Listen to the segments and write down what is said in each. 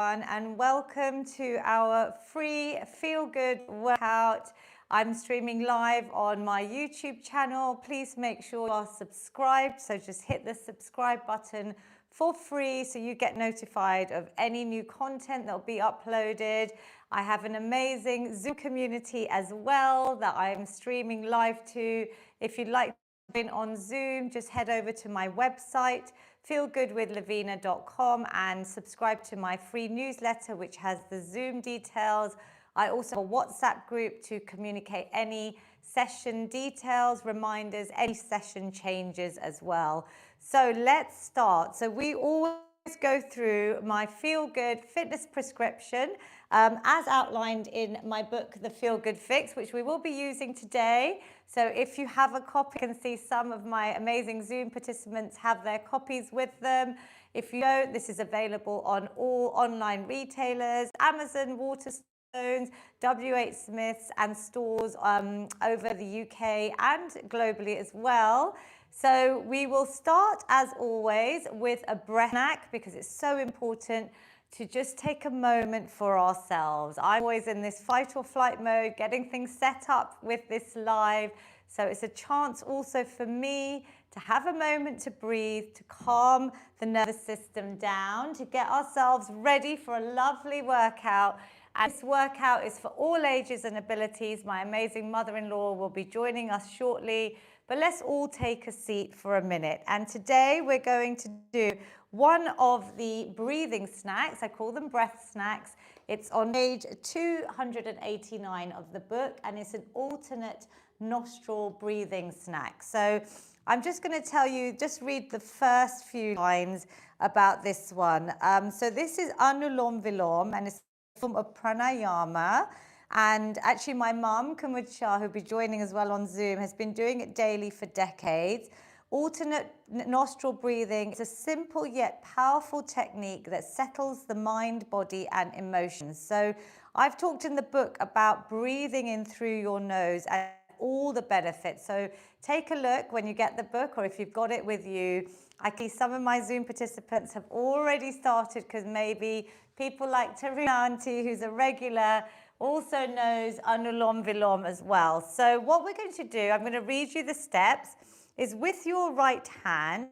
and welcome to our free feel-good workout. I'm streaming live on my YouTube channel. Please make sure you are subscribed, so just hit the subscribe button for free so you get notified of any new content that will be uploaded. I have an amazing Zoom community as well that I'm streaming live to. If you'd like to join on Zoom, just head over to my website, feelgoodwithlavina.com, and subscribe to my free newsletter, which has the Zoom details. I also have a WhatsApp group to communicate any session details, reminders, any session changes as well. So let's start. So we always go through my Feel Good fitness prescription as outlined in my book, The Feel Good Fix, which we will be using today. So if you have a copy, you can see some of my amazing Zoom participants have their copies with them. If you don't, this is available on all online retailers, Amazon, Waterstones, WH Smiths, and stores over the UK and globally as well. So we will start, as always, with a breath snack because it's so important to just take a moment for ourselves. I'm always in this fight or flight mode, getting things set up with this live. So it's a chance also for me to have a moment to breathe, to calm the nervous system down, to get ourselves ready for a lovely workout. And this workout is for all ages and abilities. My amazing mother-in-law will be joining us shortly. But let's all take a seat for a minute. And today we're going to do one of the breathing snacks. I call them breath snacks. It's on page 289 of the book, and it's an alternate nostril breathing snack. So I'm just going to tell you, just read the first few lines about this one. So this is Anulom Vilom, and it's a form of pranayama. And actually my mum, Kumud Shah, who'll be joining as well on Zoom, has been doing it daily for decades. Alternate nostril breathing is a simple yet powerful technique that settles the mind, body, and emotions. So I've talked in the book about breathing in through your nose and all the benefits. So take a look when you get the book, or if you've got it with you. I see some of my Zoom participants have already started because maybe people like Tarina Auntie, who's a regular, also knows Anulom Vilom as well. So what we're going to do, I'm going to read you the steps, is with your right hand,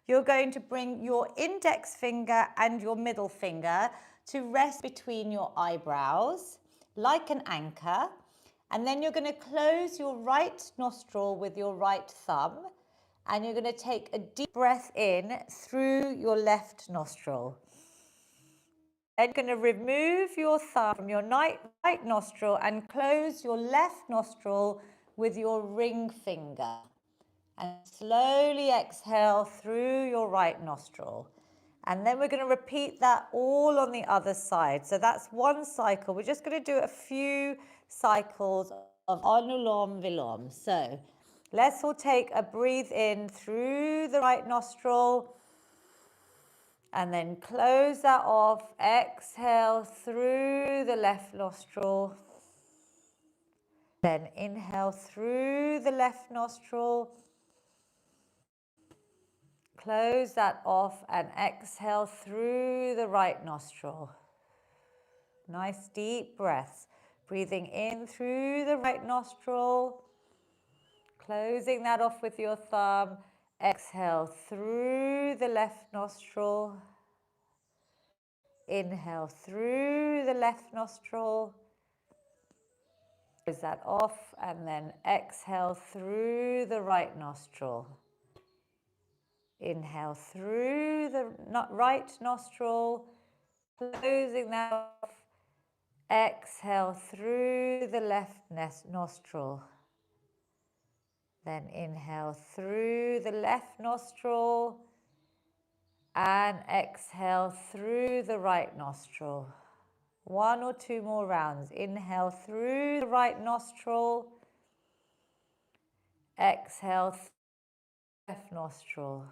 you're going to bring your index finger and your middle finger to rest between your eyebrows like an anchor. And then you're going to close your right nostril with your right thumb. And you're going to take a deep breath in through your left nostril. And you're going to remove your thumb from your right nostril and close your left nostril with your ring finger. And slowly exhale through your right nostril. And then we're going to repeat that all on the other side. So that's one cycle. We're just going to do a few cycles of Anulom Vilom. So let's all take a breathe in through the right nostril. And then close that off. Exhale through the left nostril. Then inhale through the left nostril. Close that off and exhale through the right nostril. Nice deep breaths. Breathing in through the right nostril. Closing that off with your thumb. Exhale through the left nostril. Inhale through the left nostril. Close that off and then exhale through the right nostril. Inhale through the right nostril. Closing that off. Exhale through the left nostril. Then inhale through the left nostril. And exhale through the right nostril. One or two more rounds. Inhale through the right nostril. Exhale through the left nostril.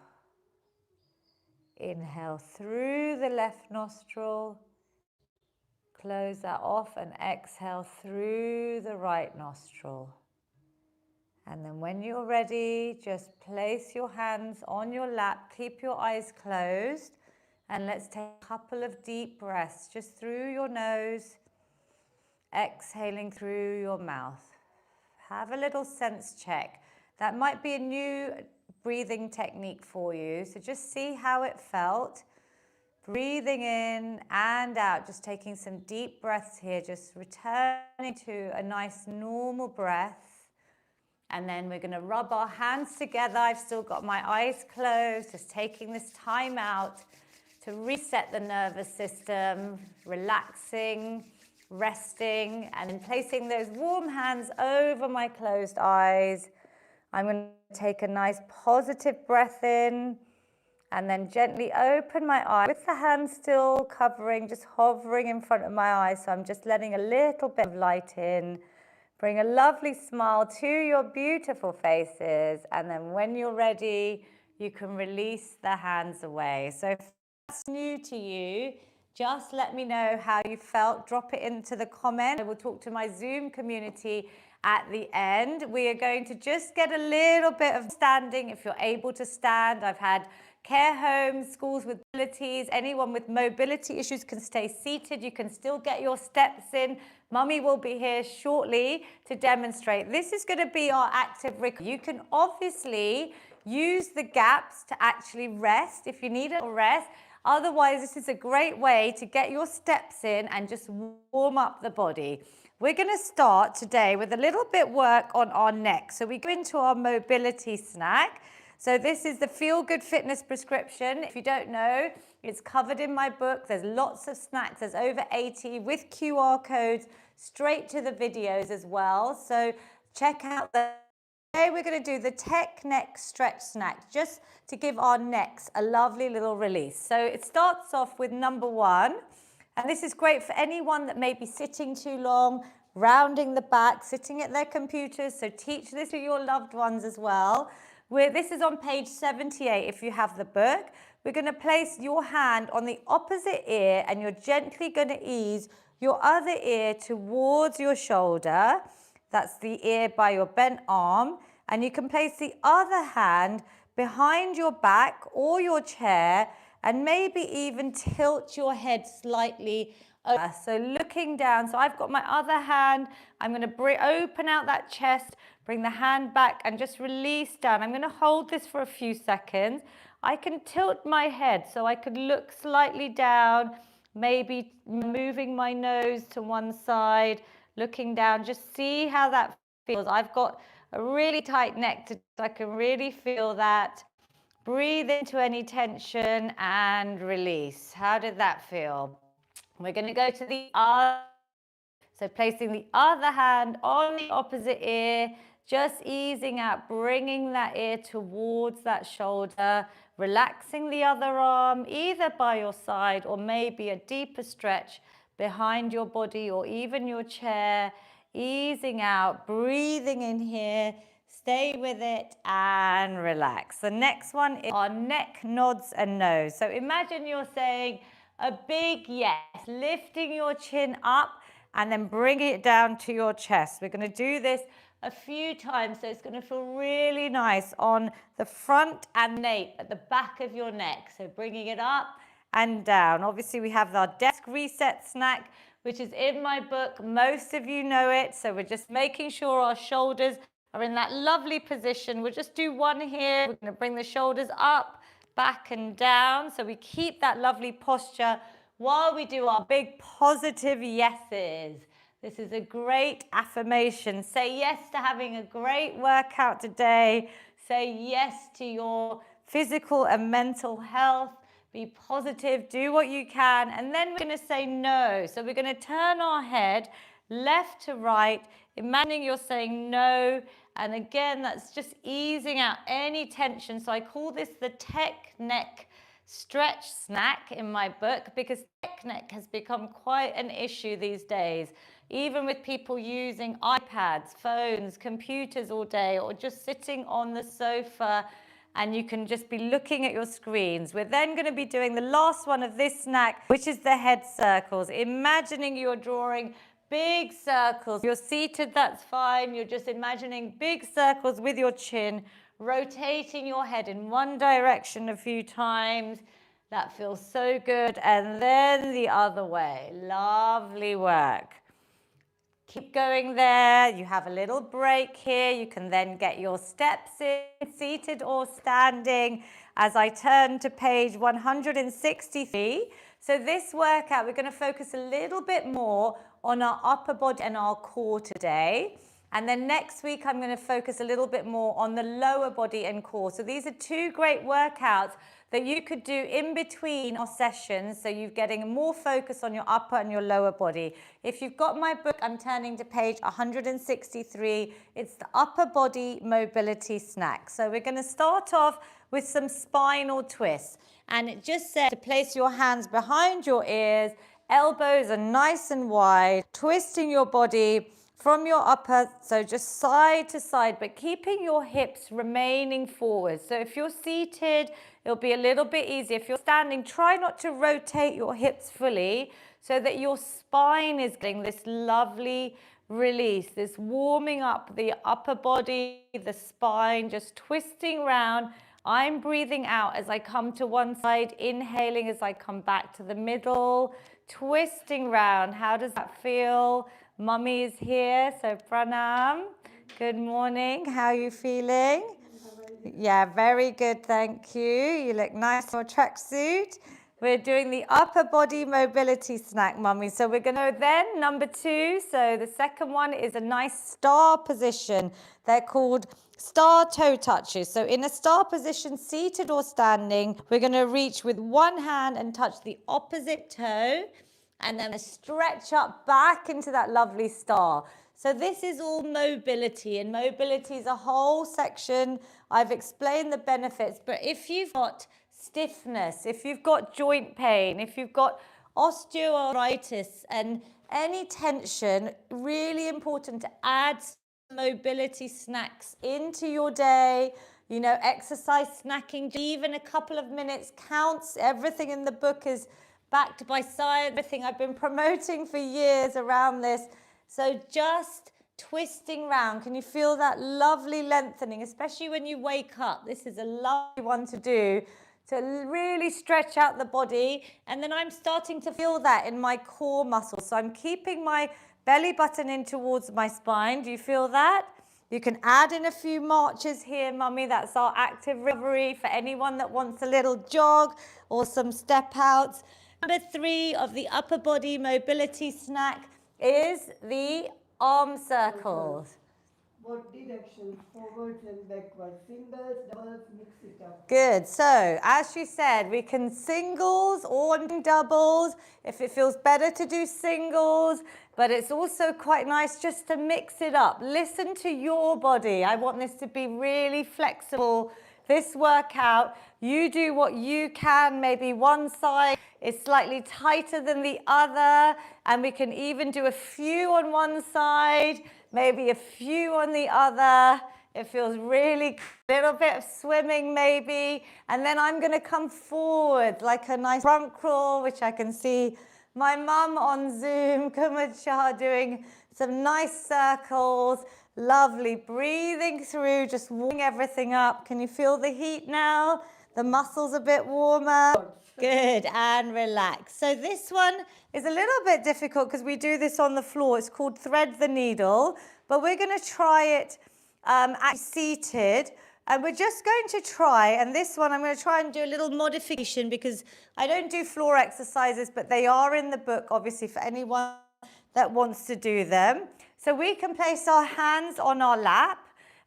Inhale through the left nostril. Close that off and exhale through the right nostril. And then when you're ready, just place your hands on your lap, keep your eyes closed, And let's take a couple of deep breaths just through your nose, exhaling through your mouth. Have a little sense check. That might be a new breathing technique for you, so just see how it felt. Breathing in and out, just taking some deep breaths here, just returning to a nice normal breath. And then we're going to rub our hands together. I've still got my eyes closed, just taking this time out to reset the nervous system, relaxing, resting, and then placing those warm hands over my closed eyes. I'm going to take a nice positive breath in and then gently open my eyes with the hands still covering, just hovering in front of my eyes. So I'm just letting a little bit of light in. Bring a lovely smile to your beautiful faces, and then when you're ready, you can release the hands away. So if that's new to you, just let me know how you felt. Drop it into the comments. I will talk to my Zoom community at the end. We are going to just get a little bit of standing if you're able to stand. I've had care homes, schools with disabilities, anyone with mobility issues can stay seated. You can still get your steps in. Mummy will be here shortly to demonstrate. This is going to be our active recovery. You can obviously use the gaps to actually rest if you need a rest. Otherwise, this is a great way to get your steps in and just warm up the body. We're going to start today with a little bit work on our neck. So we go into our mobility snack. So this is the Feel Good Fitness prescription. If you don't know, it's covered in my book. There's lots of snacks. There's over 80 with QR codes straight to the videos as well. So check out the... Today we're going to do the Tech Neck Stretch Snack just to give our necks a lovely little release. So it starts off with number 1. And this is great for anyone that may be sitting too long, rounding the back, sitting at their computers. So teach this to your loved ones as well. This is on page 78 if you have the book. We're going to place your hand on the opposite ear and you're gently going to ease your other ear towards your shoulder. That's the ear by your bent arm. And you can place the other hand behind your back or your chair and maybe even tilt your head slightly over. So looking down, so I've got my other hand. I'm going to open out that chest, bring the hand back and just release down. I'm going to hold this for a few seconds. I can tilt my head so I could look slightly down, maybe moving my nose to one side, looking down, just see how that feels. I've got a really tight neck, so I can really feel that. Breathe into any tension and release. How did that feel? We're going to go to the other. So placing the other hand on the opposite ear, just easing out, bringing that ear towards that shoulder, relaxing the other arm, either by your side or maybe a deeper stretch behind your body or even your chair, easing out, breathing in here. Stay with it and relax. The next one is our neck nods and nose. So imagine you're saying a big yes, lifting your chin up and then bringing it down to your chest. We're going to do this a few times, so it's going to feel really nice on the front and nape at the back of your neck. So bringing it up and down. Obviously, we have our desk reset snack, which is in my book. Most of you know it, so we're just making sure our shoulders are in that lovely position. We'll just do one here. We're going to bring the shoulders up, back and down, so we keep that lovely posture while we do our big positive yeses. This is a great affirmation. Say yes to having a great workout today. Say yes to your physical and mental health. Be positive, do what you can. And then we're going to say no. So we're going to turn our head left to right, imagining you're saying no. And again, that's just easing out any tension. So I call this the Tech Neck Stretch Snack in my book, because tech neck has become quite an issue these days, even with people using iPads, phones, computers all day, or just sitting on the sofa and you can just be looking at your screens. We're then going to be doing the last one of this snack, which is the head circles. Imagining you're drawing big circles. You're seated, that's fine. You're just imagining big circles with your chin, rotating your head in one direction a few times, That feels so good. And then the other way. Lovely work. Keep going there. You have a little break here. You can then get your steps in, seated or standing, as I turn to page 163. So this workout, we're going to focus a little bit more on our upper body and our core today. And then next week, I'm going to focus a little bit more on the lower body and core. So these are two great workouts that you could do in between our sessions, so you're getting more focus on your upper and your lower body. If you've got my book, I'm turning to page 163. It's the upper body mobility snack. So we're going to start off with some spinal twists. And it just says to place your hands behind your ears, elbows are nice and wide, twisting your body from your upper, so just side to side, but keeping your hips remaining forward. So if you're seated, it'll be a little bit easier. If you're standing, try not to rotate your hips fully so that your spine is getting this lovely release, this warming up the upper body, the spine, just twisting around. I'm breathing out as I come to one side, inhaling as I come back to the middle, twisting round. How does that feel? Mummy is here, so pranam. Good morning. How are you feeling? Yeah, very good, thank you. You look nice in your tracksuit. We're doing the upper body mobility snack, Mummy. So we're going to then number 2. So the second one is a nice star position. They're called star toe touches. So in a star position, seated or standing, we're going to reach with one hand and touch the opposite toe, and then stretch up back into that lovely star. So this is all mobility, and mobility is a whole section. I've explained the benefits, but if you've got stiffness, if you've got joint pain, if you've got osteoarthritis and any tension, really important to add mobility snacks into your day. You know, exercise snacking, even a couple of minutes counts. Everything in the book is backed by science, everything I've been promoting for years around this. So just twisting round. Can you feel that lovely lengthening, especially when you wake up? This is a lovely one to do to really stretch out the body. And then I'm starting to feel that in my core muscles. So I'm keeping my belly button in towards my spine. Do you feel that? You can add in a few marches here, Mummy. That's our active recovery for anyone that wants a little jog or some step outs. Number 3 of the upper body mobility snack is the arm circles. What directions? Forwards and backwards. Singles, doubles, mix it up. Good. So, as she said, we can singles or doubles if it feels better to do singles, but it's also quite nice just to mix it up. Listen to your body. I want this to be really flexible. This workout, you do what you can. Maybe one side is slightly tighter than the other, and we can even do a few on one side, maybe a few on the other. It feels really good. A little bit of swimming maybe, and then I'm going to come forward like a nice front crawl, which I can see my mum on Zoom, Kumar, doing some nice circles. Lovely, breathing through, just warming everything up. Can you feel the heat now? The muscles a bit warmer. Good, and relax. So this one is a little bit difficult because we do this on the floor. It's called thread the needle, but we're going to try it seated. And we're just going to try, and this one I'm going to try and do a little modification because I don't do floor exercises, but they are in the book, obviously, for anyone that wants to do them. So we can place our hands on our lap,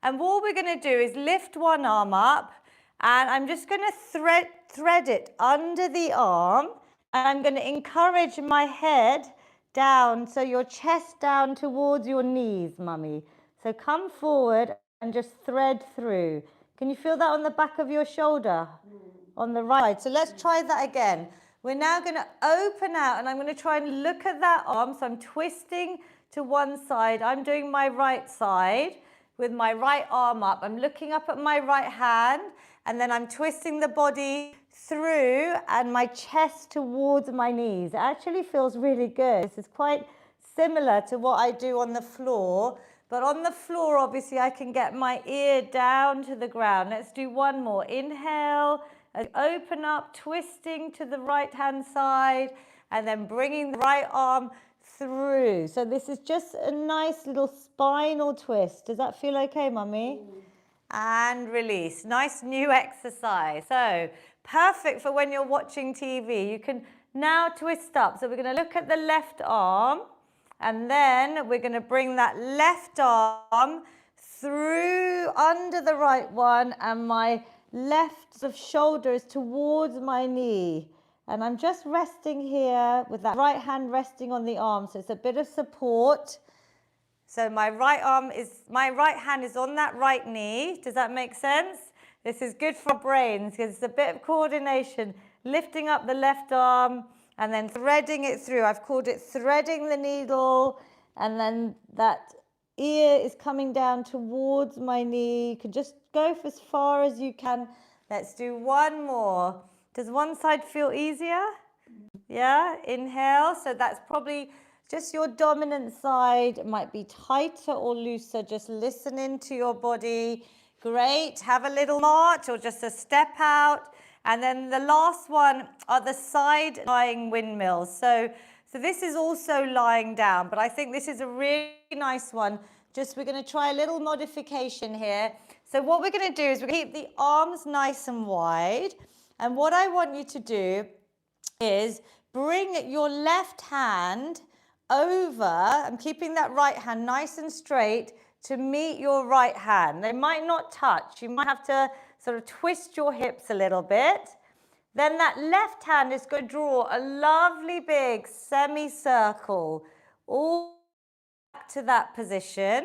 and what we're going to do is lift one arm up, and I'm just going to thread it under the arm, and I'm going to encourage my head down, so your chest down towards your knees, Mummy. So come forward and just thread through. Can you feel that on the back of your shoulder? On the right. So let's try that again. We're now going to open out, and I'm going to try and look at that arm. So I'm twisting to one side. I'm doing my right side with my right arm up. I'm looking up at my right hand, and then I'm twisting the body through and my chest towards my knees. It actually feels really good. This is quite similar to what I do on the floor. But on the floor, obviously, I can get my ear down to the ground. Let's do one more. Inhale Open up, twisting to the right-hand side, and then bringing the right arm through. So this is just a nice little spinal twist. Does that feel okay, Mummy? And release. Nice new exercise. So perfect for when you're watching TV. You can now twist up. So we're going to look at the left arm, and then we're going to bring that left arm through under the right one, and my left shoulder is towards my knee. And I'm just resting here with that right hand resting on the arm. So it's a bit of support. So my right hand is on that right knee. Does that make sense? This is good for our brains because it's a bit of coordination. Lifting up the left arm and then threading it through. I've called it threading the needle. And then that ear is coming down towards my knee. You can just go for as far as you can. Let's do one more. Does one side feel easier? Yeah, inhale. So that's probably just your dominant side. It might be tighter or looser. Just listen into your body. Great. Have a little march or just a step out. And then the last one are the side lying windmills. So this is also lying down, but I think this is a really nice one. Just we're going to try a little modification here. So what we're going to do is we're going to keep the arms nice and wide. And what I want you to do is bring your left hand over. I'm keeping that right hand nice and straight to meet your right hand. They might not touch. You might have to sort of twist your hips a little bit. Then that left hand is going to draw a lovely big semicircle all back to that position.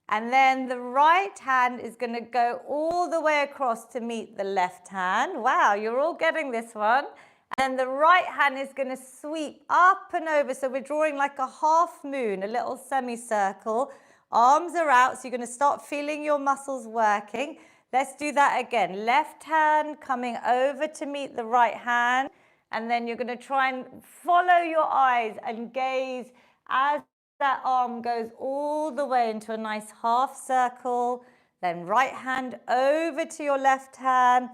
And then the right hand is going to go all the way across to meet the left hand. Wow, you're all getting this one. And the right hand is going to sweep up and over. So we're drawing like a half moon, a little semicircle. Arms are out, so you're going to start feeling your muscles working. Let's do that again. Left hand coming over to meet the right hand. And then you're going to try and follow your eyes and gaze as that arm goes all the way into a nice half circle. Then right hand over to your left hand.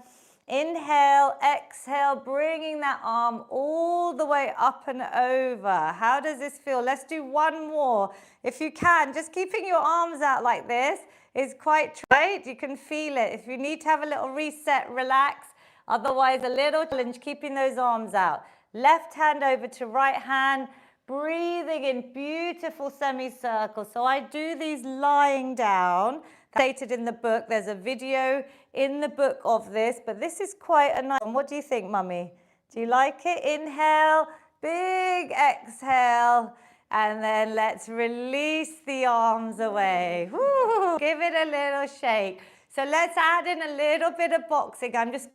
Inhale, exhale, bringing that arm all the way up and over. How does this feel? Let's do one more. If you can, just keeping your arms out like this is quite tight. You can feel it. If you need to have a little reset, relax. Otherwise, a little challenge, keeping those arms out. Left hand over to right hand. Breathing in beautiful semicircles. So I do these lying down. Stated in the book. There's a video in the book of this, but this is quite a nice one. What do you think, Mummy? Do you like it? Inhale, big exhale, and then let's release the arms away. Woo! Give it a little shake. So let's add in a little bit of boxing. I'm just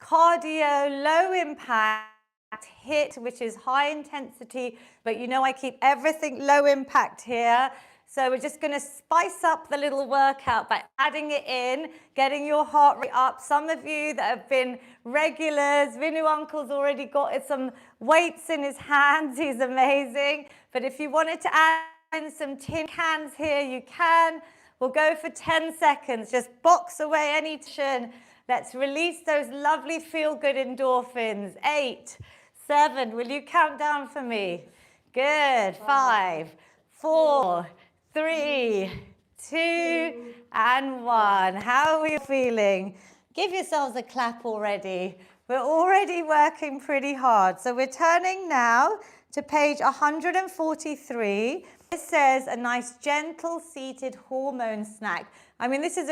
cardio, low impact. HIIT, which is high intensity, but you know I keep everything low impact here. So we're just going to spice up the little workout by adding it in, getting your heart rate up. Some of you that have been regulars, Vinu Uncle's already got some weights in his hands. He's amazing. But if you wanted to add in some tin cans here, you can. We'll go for 10 seconds. Just box away any tension. Let's release those lovely feel-good endorphins. 8, 7, will you count down for me? Good. 5, 4, 3, 2, and 1. How are we feeling? Give yourselves a clap already. We're already working pretty hard. So we're turning now to page 143. It says a nice gentle seated hormone snack. I mean, this is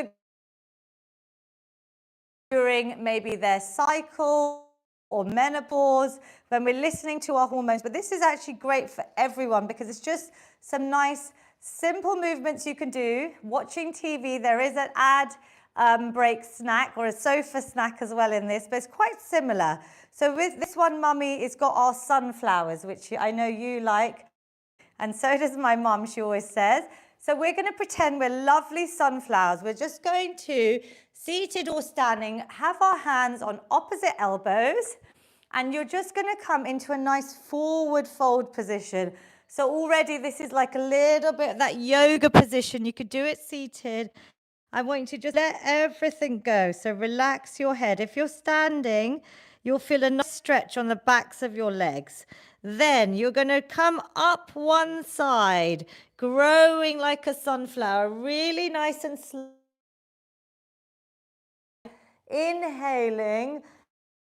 during maybe their cycle or menopause, when we're listening to our hormones. But this is actually great for everyone because it's just some nice, simple movements you can do. Watching TV, there is an ad break snack or a sofa snack as well in this, but it's quite similar. So with this one, Mummy, it's got our sunflowers, which I know you like. And so does my mum, she always says. So we're going to pretend we're lovely sunflowers. We're just going to, seated or standing, have our hands on opposite elbows. And you're just going to come into a nice forward fold position. So already this is like a little bit of that yoga position. You could do it seated. I want you to just let everything go. So relax your head. If you're standing, you'll feel a nice stretch on the backs of your legs. Then you're going to come up one side, growing like a sunflower, really nice and slow. Inhaling,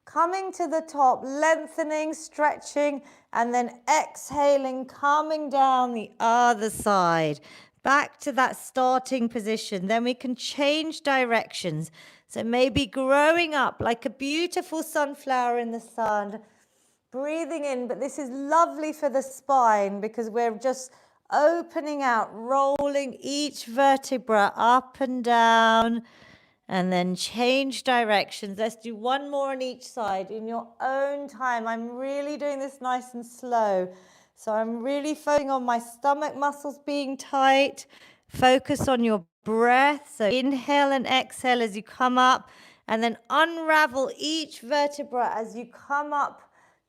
coming to the top, lengthening, stretching, and then exhaling, coming down the other side. Back to that starting position. Then we can change directions. So maybe growing up like a beautiful sunflower in the sun. Breathing in, but this is lovely for the spine because we're just opening out, rolling each vertebra up and down, and then change directions. Let's do one more on each side in your own time. I'm really doing this nice and slow. So I'm really focusing on my stomach muscles being tight. Focus on your breath. So inhale and exhale as you come up, and then unravel each vertebra as you come up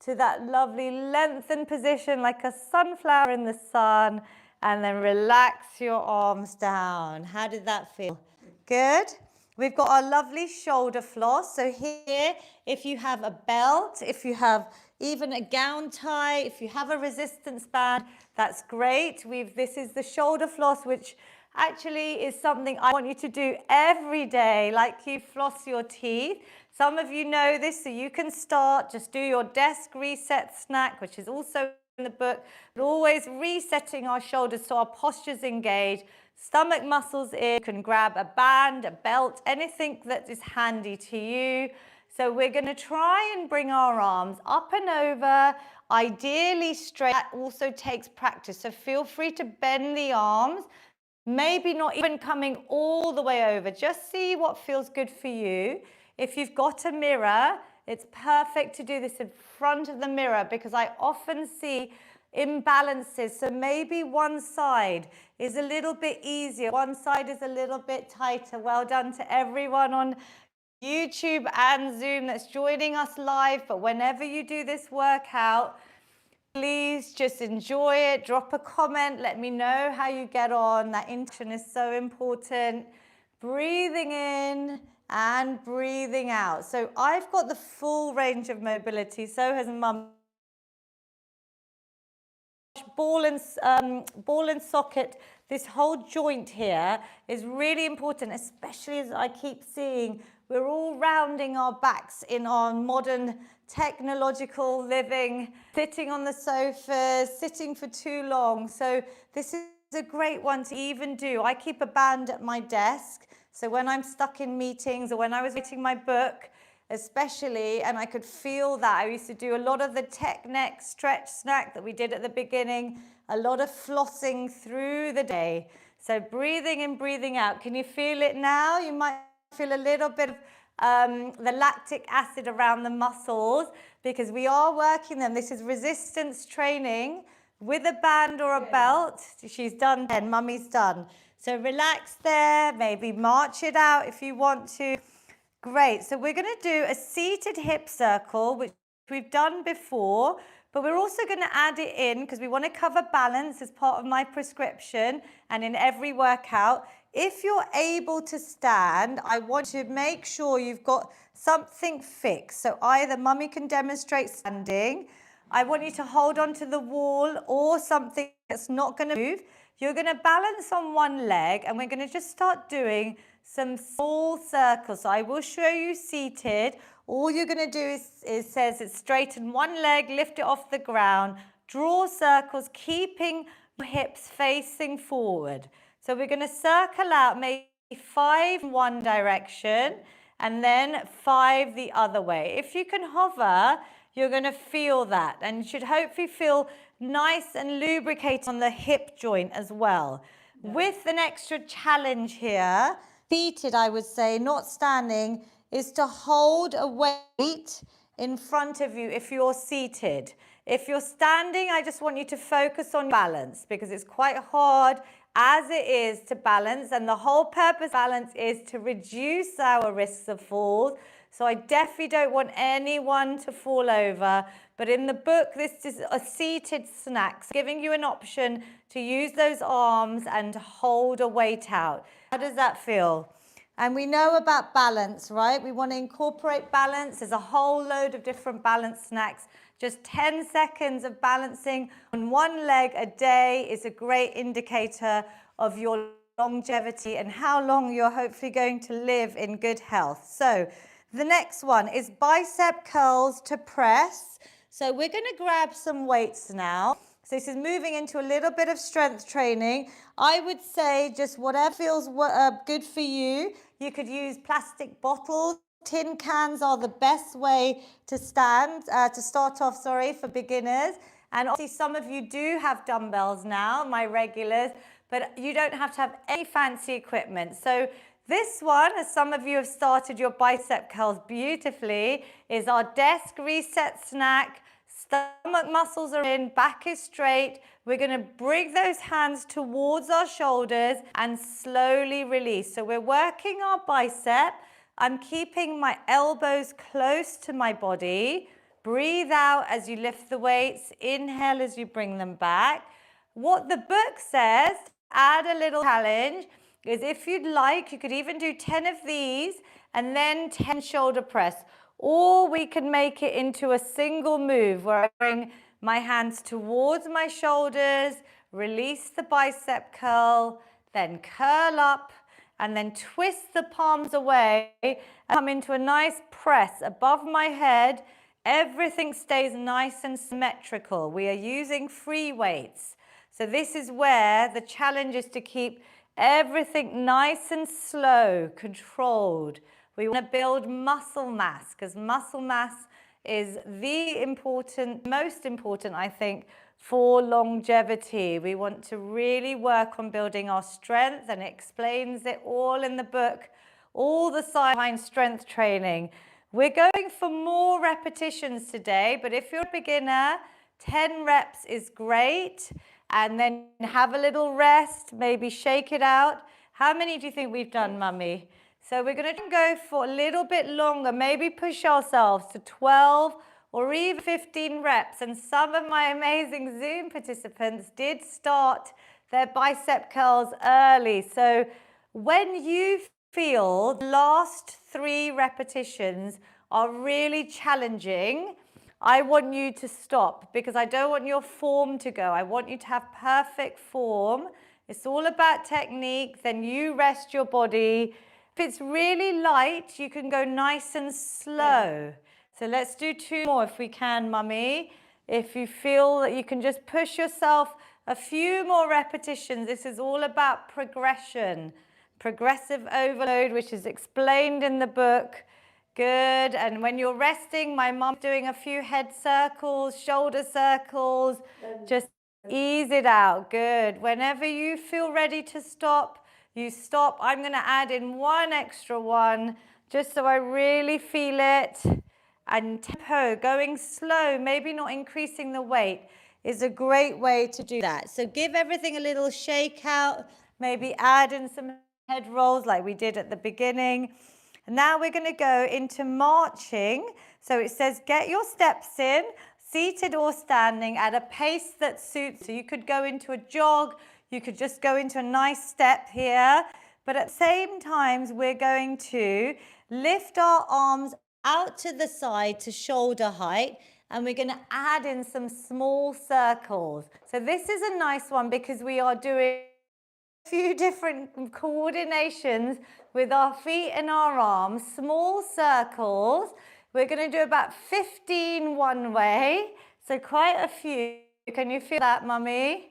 to that lovely lengthened position like a sunflower in the sun, and then relax your arms down. How did that feel? Good? We've got our lovely shoulder floss. So here, if you have a belt, if you have even a gown tie, if you have a resistance band, that's great. This is the shoulder floss, which actually is something I want you to do every day, like you floss your teeth. Some of you know this, so you can start, just do your desk reset snack, which is also in the book, but always resetting our shoulders so our posture's engaged. Stomach muscles in, you can grab a band, a belt, anything that is handy to you. So we're going to try and bring our arms up and over, ideally straight. That also takes practice, so feel free to bend the arms. Maybe not even coming all the way over. Just see what feels good for you. If you've got a mirror, it's perfect to do this in front of the mirror because I often see imbalances. So maybe one side is a little bit easier, one side is a little bit tighter. Well done to everyone on YouTube and Zoom that's joining us live. But whenever you do this workout, please just enjoy it. Drop a comment. Let me know how you get on. That interaction is so important. Breathing in and breathing out. So I've got the full range of mobility. So has Mum. Ball and socket, this whole joint here is really important, especially as I keep seeing we're all rounding our backs in our modern technological living, sitting on the sofa, sitting for too long. So this is a great one to even do. I keep a band at my desk, so when I'm stuck in meetings or when I was writing my book, especially, and I could feel that. I used to do a lot of the tech neck stretch snack that we did at the beginning, a lot of flossing through the day. So breathing in, breathing out. Can you feel it now? You might feel a little bit of the lactic acid around the muscles because we are working them. This is resistance training with a band or a belt. She's done 10, Mummy's done. So relax there, maybe march it out if you want to. Great, so we're going to do a seated hip circle, which we've done before, but we're also going to add it in because we want to cover balance as part of my prescription and in every workout. If you're able to stand, I want to make sure you've got something fixed. So either Mummy can demonstrate standing, I want you to hold on to the wall or something that's not going to move. You're going to balance on one leg and we're going to just start doing some small circles. So I will show you seated. All you're going to do is says it's straighten one leg, lift it off the ground, draw circles, keeping your hips facing forward. So we're going to circle out maybe 5 in one direction and then 5 the other way. If you can hover, you're going to feel that and you should hopefully feel nice and lubricated on the hip joint as well. With an extra challenge here, seated, I would say, not standing, is to hold a weight in front of you if you're seated. If you're standing, I just want you to focus on balance because it's quite hard as it is to balance, and the whole purpose of balance is to reduce our risks of falls. So I definitely don't want anyone to fall over. But in the book, this is a seated snack, giving you an option to use those arms and hold a weight out. How does that feel? And we know about balance, right? We want to incorporate balance. There's a whole load of different balance snacks. Just 10 seconds of balancing on one leg a day is a great indicator of your longevity and how long you're hopefully going to live in good health. So the next one is bicep curls to press. So we're going to grab some weights now. So this is moving into a little bit of strength training. I would say just whatever feels good for you. You could use plastic bottles. Tin cans are the best way to start off, for beginners. And obviously some of you do have dumbbells now, my regulars, but you don't have to have any fancy equipment. So this one, as some of you have started your bicep curls beautifully, is our desk reset snack. Stomach muscles are in, back is straight. We're going to bring those hands towards our shoulders and slowly release. So we're working our bicep. I'm keeping my elbows close to my body. Breathe out as you lift the weights. Inhale as you bring them back. What the book says, add a little challenge, is if you'd like, you could even do 10 of these and then 10 shoulder press. Or we can make it into a single move where I bring my hands towards my shoulders, release the bicep curl, then curl up, and then twist the palms away and come into a nice press above my head. Everything stays nice and symmetrical. We are using free weights. So this is where the challenge is to keep everything nice and slow, controlled. We want to build muscle mass because muscle mass is most important, I think, for longevity. We want to really work on building our strength, and it explains it all in the book, all the science behind strength training. We're going for more repetitions today, but if you're a beginner, 10 reps is great. And then have a little rest, maybe shake it out. How many do you think we've done, Mummy? So we're going to go for a little bit longer, maybe push ourselves to 12 or even 15 reps. And some of my amazing Zoom participants did start their bicep curls early. So when you feel the last 3 repetitions are really challenging, I want you to stop because I don't want your form to go. I want you to have perfect form. It's all about technique. Then you rest your body. If it's really light, you can go nice and slow. So let's do 2 more if we can, Mummy. If you feel that you can just push yourself a few more repetitions. This is all about progression. Progressive overload, which is explained in the book. Good. And when you're resting, my mom's doing a few head circles, shoulder circles. Just ease it out. Good. Whenever you feel ready to stop, you stop. I'm going to add in 1 extra one just so I really feel it. And tempo, going slow, maybe not increasing the weight, is a great way to do that. So give everything a little shake out. Maybe add in some head rolls like we did at the beginning. Now we're going to go into marching. So it says get your steps in, seated or standing, at a pace that suits. So you could go into a jog, you could just go into a nice step here. But at the same time, we're going to lift our arms out to the side to shoulder height. And we're going to add in some small circles. So this is a nice one because we are doing few different coordinations with our feet and our arms, small circles. We're going to do about 15 one way, so quite a few. Can you feel that, Mummy?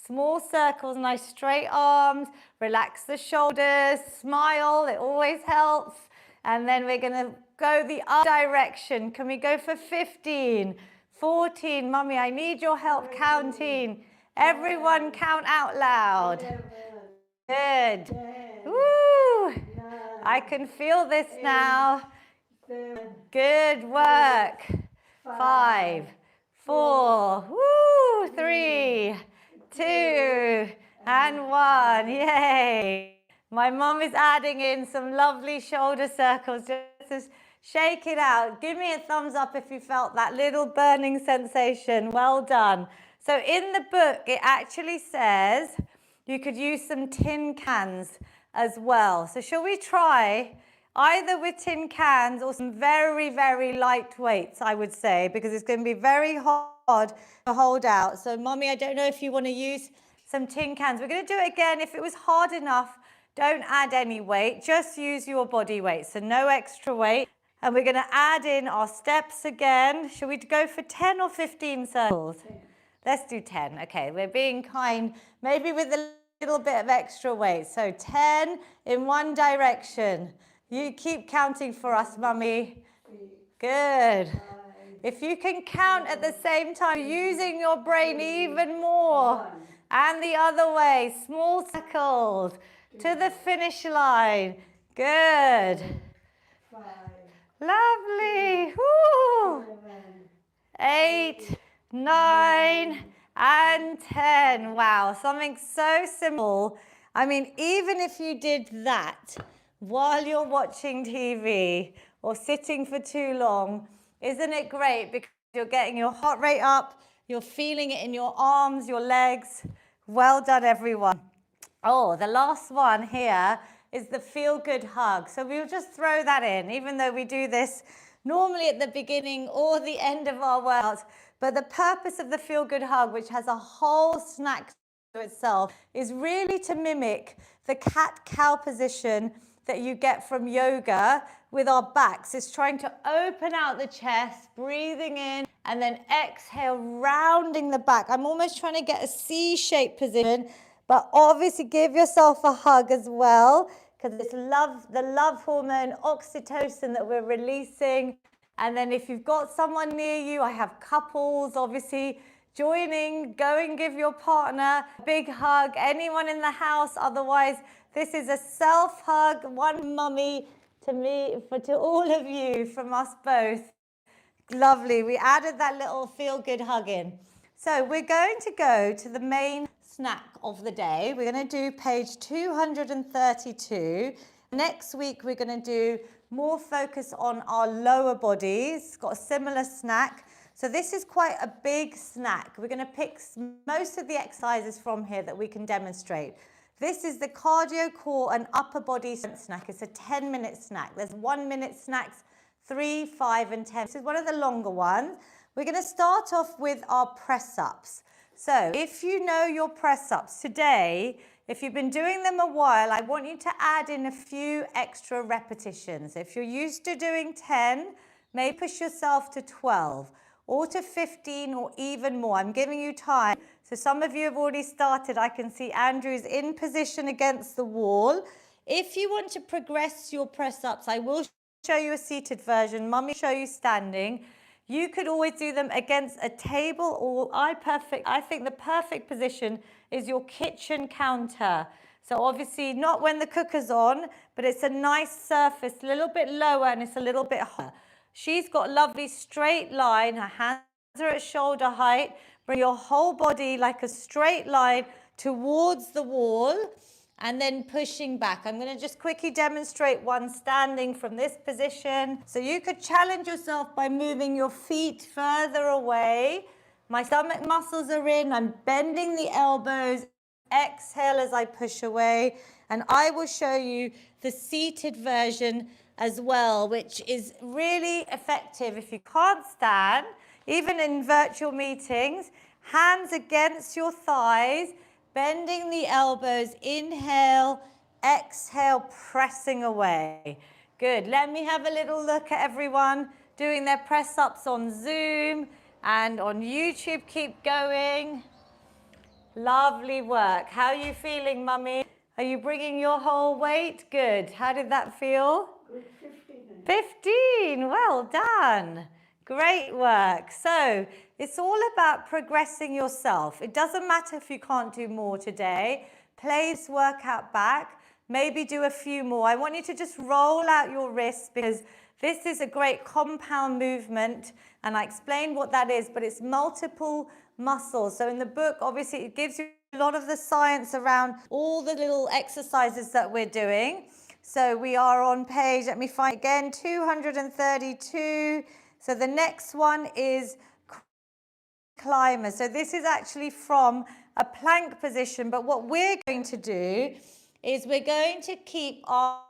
Small circles, nice straight arms, relax the shoulders, smile, it always helps. And then we're going to go the other direction. Can we go for 15, 14? Mummy, I need your help counting. Everyone count out loud. Good. Woo! I can feel this now. Good work. 5, 4, woo! 3, 2, and 1. Yay! My mum is adding in some lovely shoulder circles just to shake it out. Give me a thumbs up if you felt that little burning sensation. Well done. So in the book, it actually says you could use some tin cans. as well. So shall we try either with tin cans or some very, very light weights, I would say, because it's going to be very hard to hold out. So Mummy, I don't know if you want to use some tin cans. We're going to do it again. If it was hard enough, don't add any weight, just use your body weight, so no extra weight. And we're going to add in our steps again. Should we go for 10 or 15 circles? 10. Let's do 10. Okay, we're being kind, maybe with a little bit of extra weight. So 10 in one direction. You keep counting for us, Mummy. Good. If you can count at the same time, using your brain even more. And the other way, small circles to the finish line. Good. 5, Lovely. Woo. 8, 9, and 10. Wow, something so simple. I mean, even if you did that while you're watching TV or sitting for too long, isn't it great? Because you're getting your heart rate up, you're feeling it in your arms, your legs. Well done, everyone. Oh, the last one here is the feel-good hug. So we'll just throw that in, even though we do this normally at the beginning or the end of our workout. But the purpose of the feel-good hug, which has a whole snack to itself, is really to mimic the cat-cow position that you get from yoga with our backs. It's trying to open out the chest, breathing in, and then exhale, rounding the back. I'm almost trying to get a C-shaped position, but obviously give yourself a hug as well, because it's the love hormone, oxytocin, that we're releasing. And then if you've got someone near you, I have couples, obviously, joining, go and give your partner a big hug, anyone in the house. Otherwise, this is a self-hug, one mummy to me, to all of you, from us both. Lovely, we added that little feel-good hug in. So we're going to go to the main snack of the day. We're going to do page 232. Next week, we're going to do more focus on our lower bodies. Got a similar snack. So this is quite a big snack. We're going to pick most of the exercises from here that we can demonstrate. This is the cardio core and upper body snack. It's a 10-minute snack. There's 1-minute snacks, 3, 5, and 10. This is one of the longer ones. We're going to start off with our press-ups. So if you know your press-ups today, if you've been doing them a while, I want you to add in a few extra repetitions. If you're used to doing 10, maybe push yourself to 12 or to 15 or even more. I'm giving you time. So some of you have already started. I can see Andrew's in position against the wall. If you want to progress your press-ups, I will show you a seated version. Mummy will show you standing. You could always do them against a table, or I think the perfect position is your kitchen counter. So obviously not when the cooker's on, but it's a nice surface, a little bit lower and it's a little bit higher. She's got a lovely straight line. Her hands are at shoulder height. Bring your whole body like a straight line towards the wall and then pushing back. I'm going to just quickly demonstrate one standing from this position. So you could challenge yourself by moving your feet further away. My stomach muscles are in. I'm bending the elbows. Exhale as I push away. And I will show you the seated version as well, which is really effective if you can't stand, even in virtual meetings. Hands against your thighs, bending the elbows, inhale, exhale, pressing away. Good, let me have a little look at everyone doing their press-ups on Zoom and on YouTube. Keep going. Lovely work. How are you feeling, Mummy? Are you bringing your whole weight? Good. How did that feel? Good, 15. 15, well done. Great work. So it's all about progressing yourself. It doesn't matter if you can't do more today. Play this workout back. Maybe do a few more. I want you to just roll out your wrists because this is a great compound movement. And I explained what that is, but it's multiple muscles. So in the book, obviously, it gives you a lot of the science around all the little exercises that we're doing. So we are on page, let me find again, 232. So the next one is climbers. So this is actually from a plank position, but what we're going to do is we're going to keep our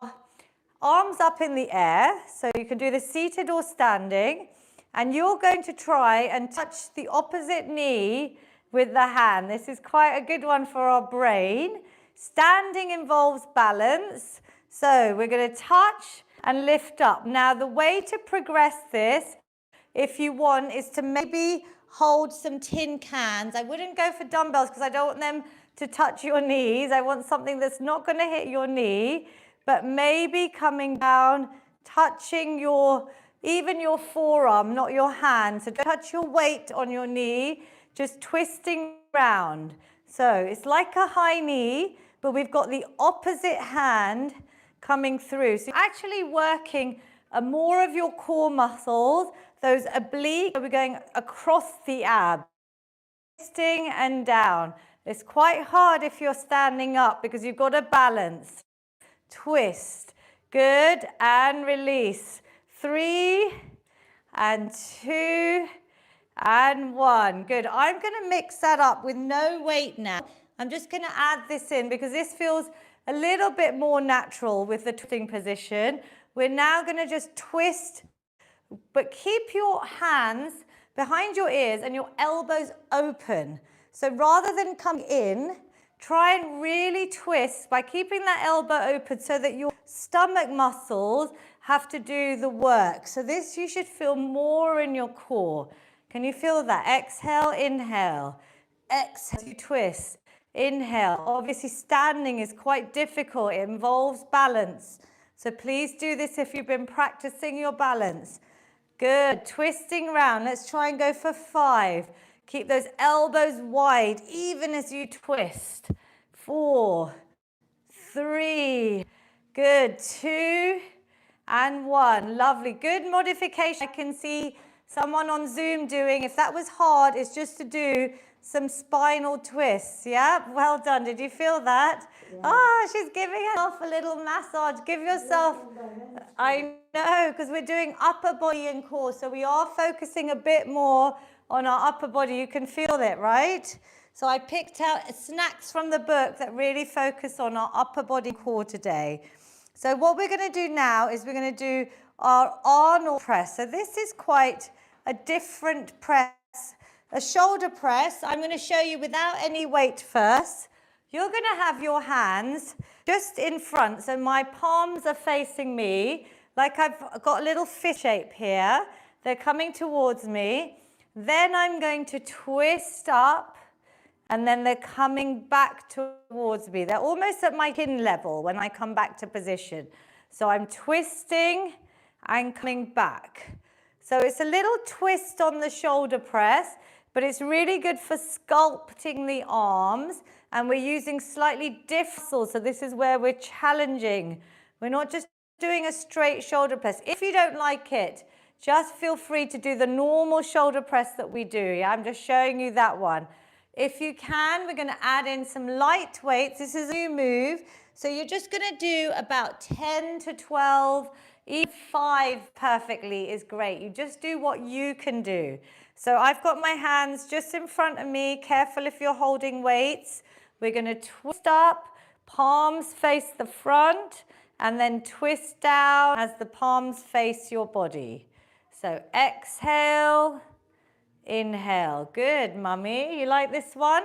arms up in the air. So you can do this seated or standing. And you're going to try and touch the opposite knee with the hand. This is quite a good one for our brain. Standing involves balance. So we're going to touch and lift up. Now the way to progress this, if you want, is to maybe hold some tin cans. I wouldn't go for dumbbells because I don't want them to touch your knees. I want something that's not going to hit your knee, but maybe coming down, touching even your forearm, not your hand. So don't touch your weight on your knee, just twisting around. So it's like a high knee, but we've got the opposite hand coming through. So you're actually working more of your core muscles, those obliques. So we're going across the abs, twisting and down. It's quite hard if you're standing up because you've got to balance. Twist. Good. And release. 3 and 2 and 1. Good. I'm going to mix that up with no weight now. I'm just going to add this in because this feels a little bit more natural with the twisting position. We're now going to just twist, but keep your hands behind your ears and your elbows open. So rather than come in, try and really twist by keeping that elbow open so that your stomach muscles have to do the work. So this you should feel more in your core. Can you feel that? Exhale, inhale. Exhale, you twist. Inhale. Obviously standing is quite difficult. It involves balance. So please do this if you've been practicing your balance. Good. Twisting round. Let's try and go for 5. Keep those elbows wide even as you twist. 4, 3. Good. 2 and 1. Lovely. Good modification. I can see someone on Zoom doing. If that was hard, it's just to do some spinal twists. Yeah, well done. Did you feel that? Yeah. Oh, she's giving herself a little massage. Give yourself, I know, because we're doing upper body and core. So we are focusing a bit more on our upper body. You can feel it, right? So I picked out snacks from the book that really focus on our upper body core today. So what we're going to do now is we're going to do our Arnold press. So this is quite a different press. A shoulder press, I'm going to show you without any weight first. You're going to have your hands just in front. So my palms are facing me, like I've got a little fish shape here. They're coming towards me. Then I'm going to twist up, and then they're coming back towards me. They're almost at my chin level when I come back to position. So I'm twisting and coming back. So it's a little twist on the shoulder press, but it's really good for sculpting the arms, and we're using slightly different muscles. So this is where we're challenging. We're not just doing a straight shoulder press. If you don't like it, just feel free to do the normal shoulder press that we do. Yeah? I'm just showing you that one. If you can, we're going to add in some light weights. This is a new move. So you're just going to do about 10 to 12, even 5 perfectly is great. You just do what you can do. So I've got my hands just in front of me. Careful if you're holding weights. We're going to twist up, palms face the front, and then twist down as the palms face your body. So exhale, inhale. Good, mummy. You like this one?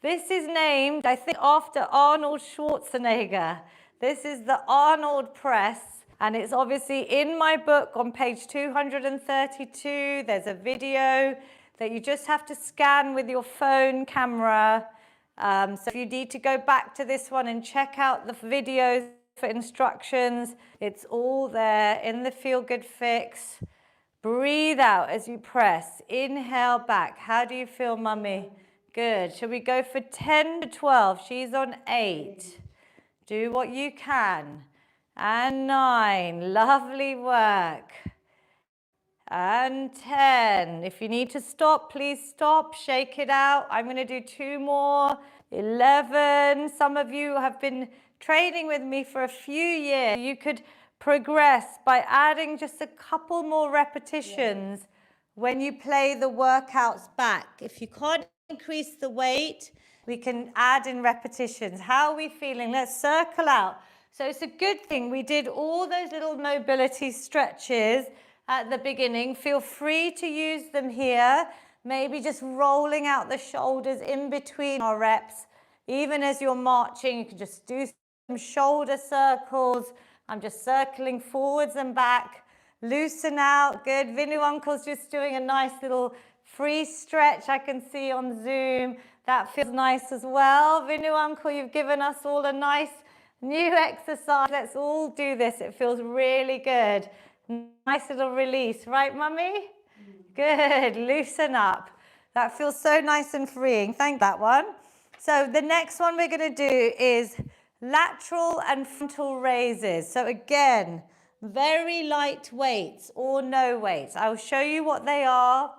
This is named, I think, after Arnold Schwarzenegger. This is the Arnold press. And it's obviously in my book on page 232. There's a video that you just have to scan with your phone camera. So if you need to go back to this one and check out the videos for instructions, it's all there in the Feel Good Fix. Breathe out as you press. Inhale back. How do you feel, mummy? Good. Shall we go for 10 to 12? She's on 8. Do what you can. And 9, lovely work. And 10, if you need to stop, please stop, shake it out. I'm going to do 2 more. 11, some of you have been training with me for a few years. You could progress by adding just a couple more repetitions when you play the workouts back. If you can't increase the weight, we can add in repetitions. How are we feeling? Let's circle out. So it's a good thing we did all those little mobility stretches at the beginning. Feel free to use them here. Maybe just rolling out the shoulders in between our reps. Even as you're marching, you can just do some shoulder circles. I'm just circling forwards and back. Loosen out. Good. Vinu Uncle's just doing a nice little free stretch I can see on Zoom. That feels nice as well. Vinu Uncle, you've given us all a nice new exercise. Let's all do this. It feels really good. Nice little release. Right, Mummy? Good. Loosen up. That feels so nice and freeing. Thank that one. So the next one we're going to do is lateral and frontal raises. So again, very light weights or no weights. I'll show you what they are.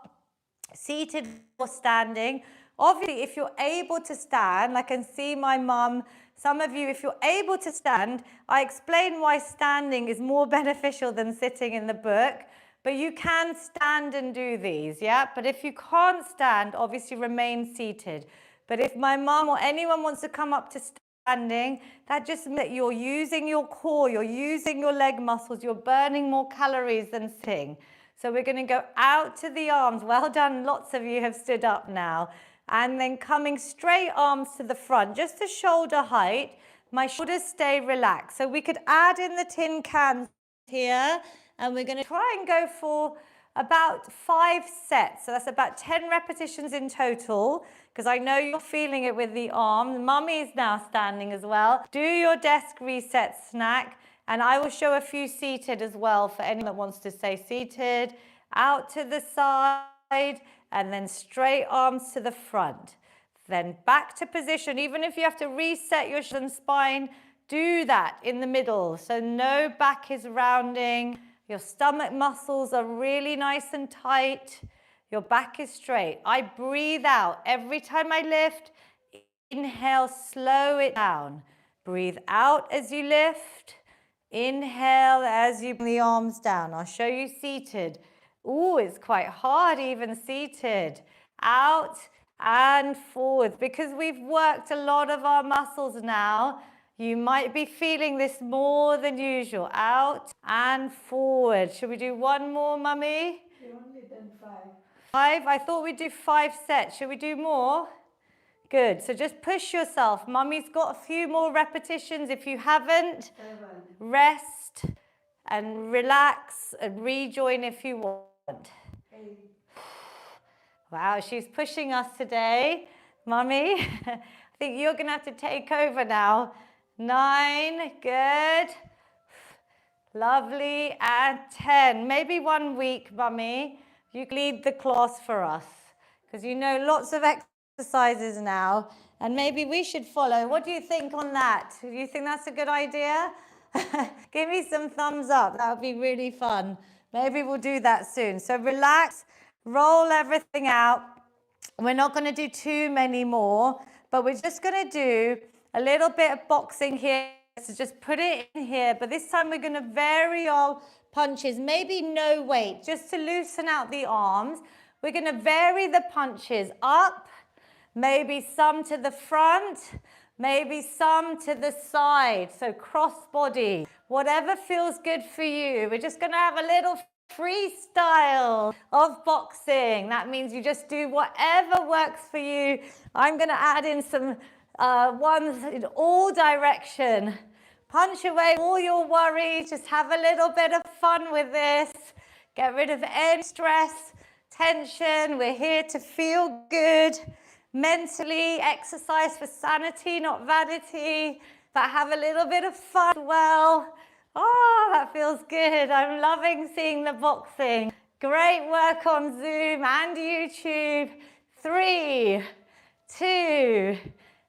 Seated or standing. Obviously, if you're able to stand, I can see my mum, some of you, if you're able to stand, I explain why standing is more beneficial than sitting in the book, but you can stand and do these, yeah? But if you can't stand, obviously remain seated. But if my mum or anyone wants to come up to standing, that just means that you're using your core, you're using your leg muscles, you're burning more calories than sitting. So we're going to go out to the arms. Well done. Lots of you have stood up now. And then coming straight arms to the front, just to shoulder height. My shoulders stay relaxed. So we could add in the tin cans here. And we're going to try and go for about 5 sets. So that's about 10 repetitions in total. Because I know you're feeling it with the arms. Mummy is now standing as well. Do your desk reset snack. And I will show a few seated as well for anyone that wants to stay seated. Out to the side and then straight arms to the front. Then back to position. Even if you have to reset your spine, do that in the middle. So no back is rounding. Your stomach muscles are really nice and tight. Your back is straight. I breathe out. Every time I lift, inhale, slow it down. Breathe out as you lift. Inhale as you bring the arms down. I'll show you seated. Ooh, it's quite hard even seated. Out and forward. Because we've worked a lot of our muscles now, you might be feeling this more than usual. Out and forward. Should we do one more, Mummy? We only done 5. 5? I thought we'd do 5 sets. Should we do more? Good. So just push yourself. Mummy's got a few more repetitions. If you haven't, 7. rest and relax and rejoin if you want. 8. Wow, she's pushing us today. Mummy, I think you're going to have to take over now. 9. Good. Lovely. And 10. Maybe 1 week, Mummy, you lead the class for us. Because you know lots of exercises now, and maybe we should follow. What do you think on that? Do you think that's a good idea? Give me some thumbs up. That would be really fun. Maybe we'll do that soon. So relax, roll everything out. We're not going to do too many more, but we're just going to do a little bit of boxing here. So just put it in here, but this time we're going to vary our punches. Maybe no weight, just to loosen out the arms. We're going to vary the punches up. Maybe some to the front, maybe some to the side, so cross body, whatever feels good for you. We're just going to have a little freestyle of boxing. That means you just do whatever works for you. I'm going to add in some ones in all direction. Punch away all your worries, just have a little bit of fun with this. Get rid of any stress, tension. We're here to feel good. Mentally, exercise for sanity, not vanity, but have a little bit of fun as well. Oh, that feels good. I'm loving seeing the boxing. Great work on Zoom and YouTube. 3, 2,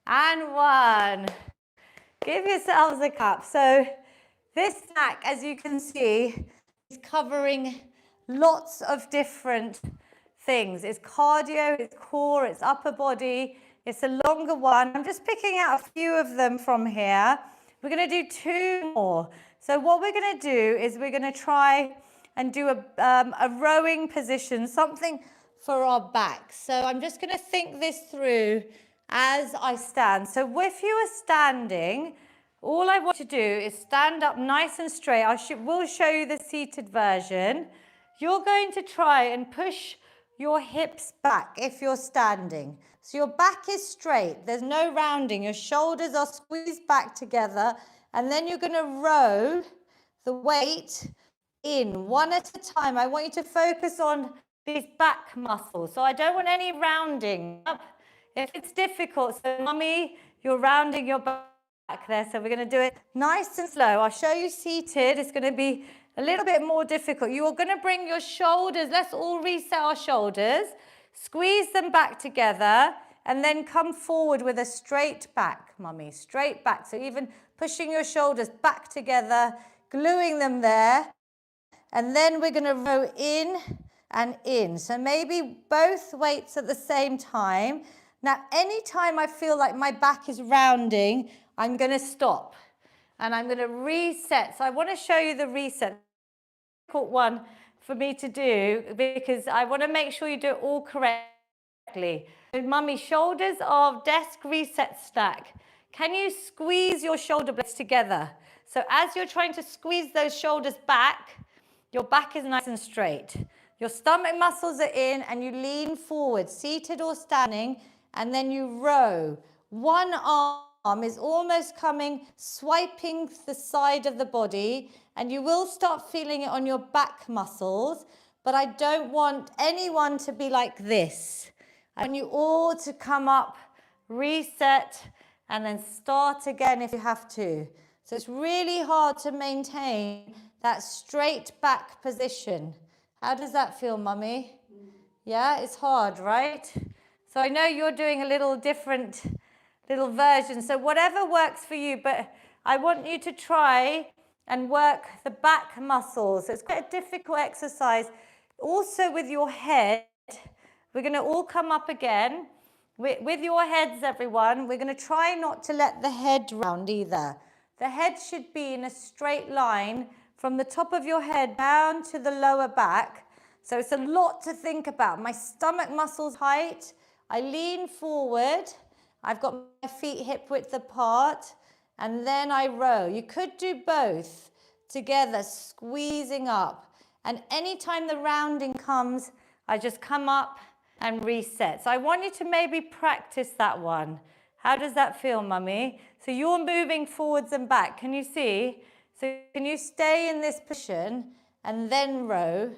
and 1. Give yourselves a cup. So this snack, as you can see, is covering lots of different things. It's cardio, it's core, it's upper body. It's a longer one. I'm just picking out a few of them from here. We're going to do 2 more. So what we're going to do is we're going to try and do a rowing position, something for our back. So I'm just going to think this through as I stand. So if you are standing, all I want to do is stand up nice and straight. Will show you the seated version. You're going to try and push your hips back if you're standing. So your back is straight. There's no rounding. Your shoulders are squeezed back together. And then you're going to row the weight in one at a time. I want you to focus on these back muscles. So I don't want any rounding up. If it's difficult, so mummy, you're rounding your back there. So we're going to do it nice and slow. I'll show you seated. It's going to be a little bit more difficult. You are going to bring your shoulders. Let's all reset our shoulders. Squeeze them back together and then come forward with a straight back, mummy. Straight back. So even pushing your shoulders back together, gluing them there. And then we're going to row in and in. So maybe both weights at the same time. Now, anytime I feel like my back is rounding, I'm going to stop. And I'm going to reset. So I want to show you the reset. Difficult one for me to do because I want to make sure you do it all correctly. So, mummy, shoulders of desk reset stack. Can you squeeze your shoulder blades together? So as you're trying to squeeze those shoulders back, your back is nice and straight. Your stomach muscles are in and you lean forward, seated or standing, and then you row. One arm is almost swiping the side of the body, and you will start feeling it on your back muscles, but I don't want anyone to be like this. I want you all to come up, reset, and then start again if you have to. So it's really hard to maintain that straight back position. How does that feel, mummy? Yeah, it's hard, right? So I know you're doing a little different little version. So whatever works for you, but I want you to try and work the back muscles. It's quite a difficult exercise. Also with your head, we're going to all come up again. With your heads, everyone, we're going to try not to let the head round either. The head should be in a straight line from the top of your head down to the lower back. So it's a lot to think about. My stomach muscles height. I lean forward. I've got my feet hip width apart. And then I row. You could do both together, squeezing up. And anytime the rounding comes, I just come up and reset. So I want you to maybe practice that one. How does that feel, mummy? So you're moving forwards and back. Can you see? So can you stay in this position and then row?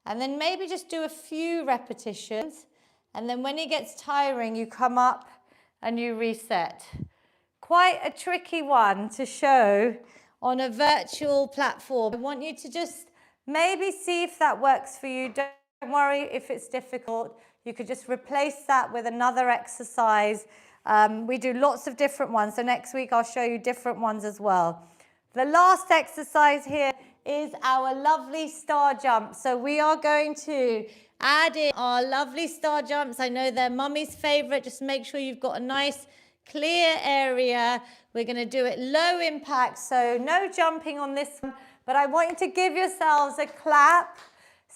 And then maybe just do a few repetitions. And then when it gets tiring, you come up and you reset. Quite a tricky one to show on a virtual platform. I want you to just maybe see if that works for you. Don't worry if it's difficult. You could just replace that with another exercise. We do lots of different ones. So next week I'll show you different ones as well. The last exercise here is our lovely star jump. So we are going to add in our lovely star jumps. I know they're mummy's favorite. Just make sure you've got a nice clear area. We're going to do it low impact. So no jumping on this one, but I want you to give yourselves a clap.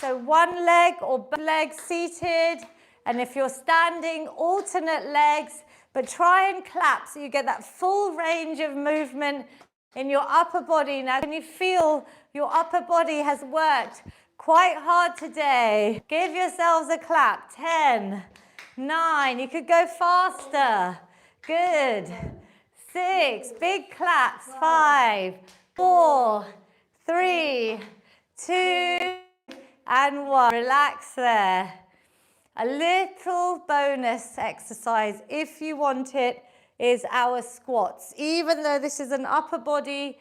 So one leg or both legs seated. And if you're standing, alternate legs, but try and clap so you get that full range of movement in your upper body. Now, can you feel your upper body has worked quite hard today? Give yourselves a clap. 10, 9, you could go faster. Good. 6, big claps. 5, 4, 3, 2, and 1. Relax there. A little bonus exercise, if you want it, is our squats. Even though this is an upper body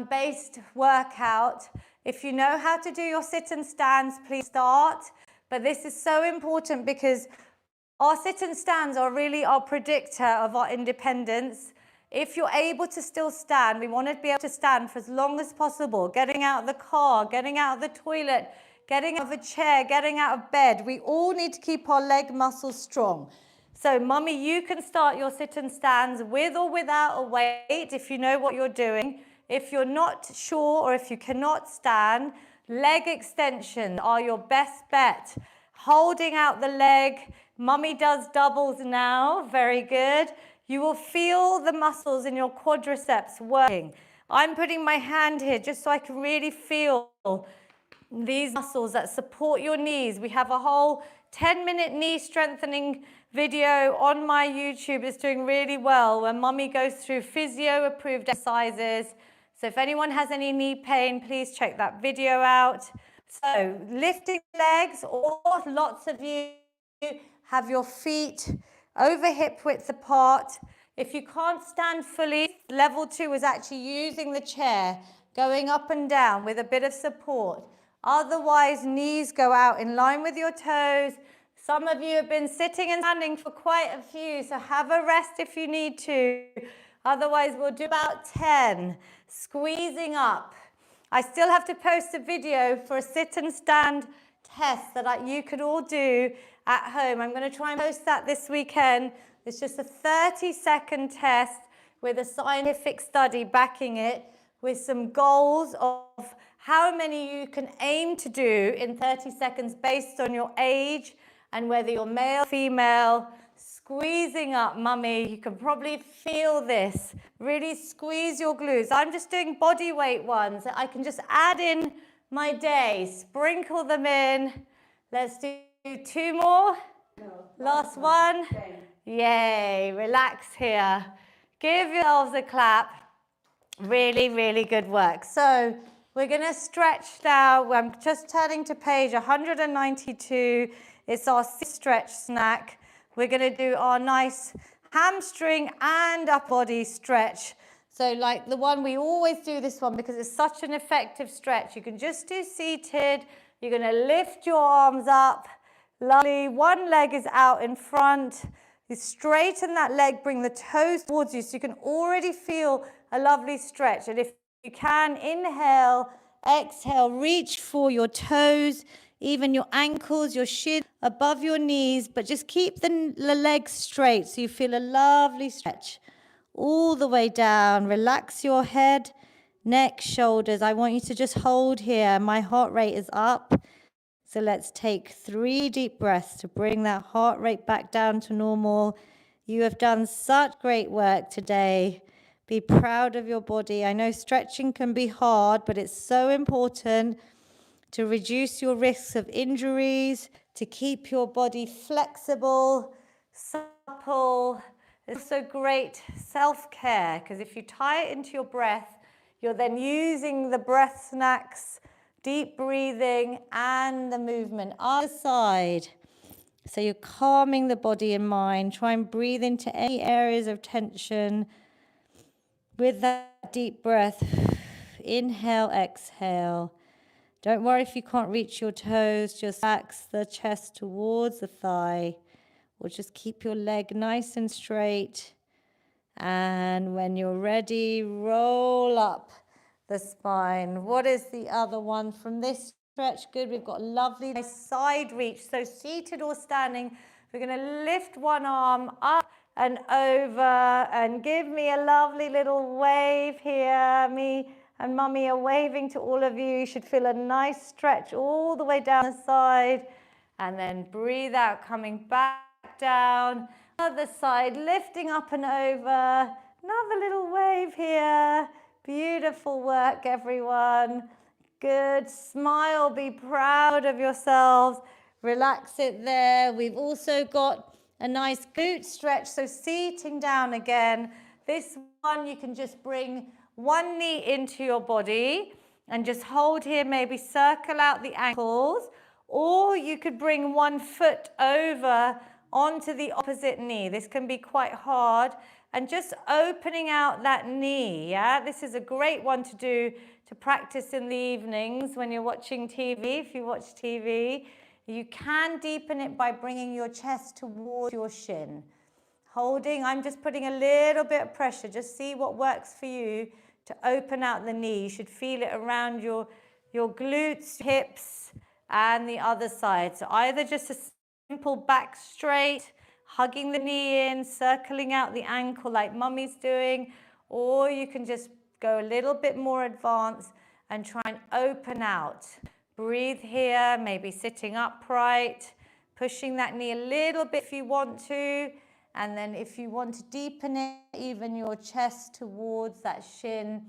based workout, if you know how to do your sit and stands, please start. But this is so important because our sit and stands are really our predictor of our independence. If you're able to still stand, we want to be able to stand for as long as possible, getting out of the car, getting out of the toilet, getting out of a chair, getting out of bed. We all need to keep our leg muscles strong. So, mummy, you can start your sit and stands with or without a weight if you know what you're doing. If you're not sure or if you cannot stand, leg extension are your best bet. holding out the leg. Mummy does doubles now, very good. You will feel the muscles in your quadriceps working. I'm putting my hand here just so I can really feel these muscles that support your knees. We have a whole 10-minute knee strengthening video on my YouTube. It's doing really well where Mummy goes through physio approved exercises. So if anyone has any knee pain, please check that video out. So lifting legs, or lots of you have your feet over hip width apart. If you can't stand fully, level 2 is actually using the chair, going up and down with a bit of support. Otherwise, knees go out in line with your toes. Some of you have been sitting and standing for quite a few, so have a rest if you need to. Otherwise, we'll do about 10. Squeezing up. I still have to post a video for a sit and stand test that you could all do at home. I'm going to try and post that this weekend. It's just a 30-second test with a scientific study backing it, with some goals of how many you can aim to do in 30 seconds based on your age and whether you're male or female. Squeezing up, Mummy. You can probably feel this. Really squeeze your glutes. I'm just doing body weight ones. I can just add in my day, sprinkle them in. Let's do 2 more. Last one. Yay, relax here. Give yourselves a clap. Really, really good work. So we're going to stretch now. I'm just turning to page 192. It's our stretch snack. We're going to do our nice hamstring and upper body stretch. So like the one, we always do this one because it's such an effective stretch. You can just do seated. You're going to lift your arms up. Lovely. One leg is out in front. You straighten that leg, bring the toes towards you so you can already feel a lovely stretch. And if you can, inhale, exhale, reach for your toes, even your ankles, your shin above your knees, but just keep the legs straight so you feel a lovely stretch all the way down. Relax your head, neck, shoulders. I want you to just hold here. My heart rate is up. So let's take 3 deep breaths to bring that heart rate back down to normal. You have done such great work today. Be proud of your body. I know stretching can be hard, but it's so important to reduce your risks of injuries, to keep your body flexible, supple. It's so great self-care, because if you tie it into your breath, you're then using the breath snacks, deep breathing, and the movement other side. So you're calming the body and mind. Try and breathe into any areas of tension with that deep breath. Inhale, exhale. Don't worry if you can't reach your toes. Just relax the chest towards the thigh, or just keep your leg nice and straight. And when you're ready, roll up the spine. What is the other one from this stretch? Good. We've got a lovely nice side reach. So seated or standing, we're going to lift one arm up and over, and give me a lovely little wave here. Me and Mummy are waving to all of you. You should feel a nice stretch all the way down the side, and then breathe out, coming back down. Other side, lifting up and over. Another little wave here. Beautiful work, everyone. Good. Smile, be proud of yourselves. Relax it there. We've also got a nice glute stretch, so seating down again. This one, you can just bring one knee into your body and just hold here, maybe circle out the ankles, or you could bring one foot over onto the opposite knee. This can be quite hard, and just opening out that knee, yeah? This is a great one to do, to practice in the evenings when you're watching TV, if you watch TV. You can deepen it by bringing your chest towards your shin. Holding, I'm just putting a little bit of pressure. Just see what works for you to open out the knee. You should feel it around your glutes, hips, and the other side. So either just a simple back straight, hugging the knee in, circling out the ankle like Mummy's doing, or you can just go a little bit more advanced and try and open out. Breathe here, maybe sitting upright. pushing that knee a little bit if you want to. And then if you want to deepen it, even your chest towards that shin,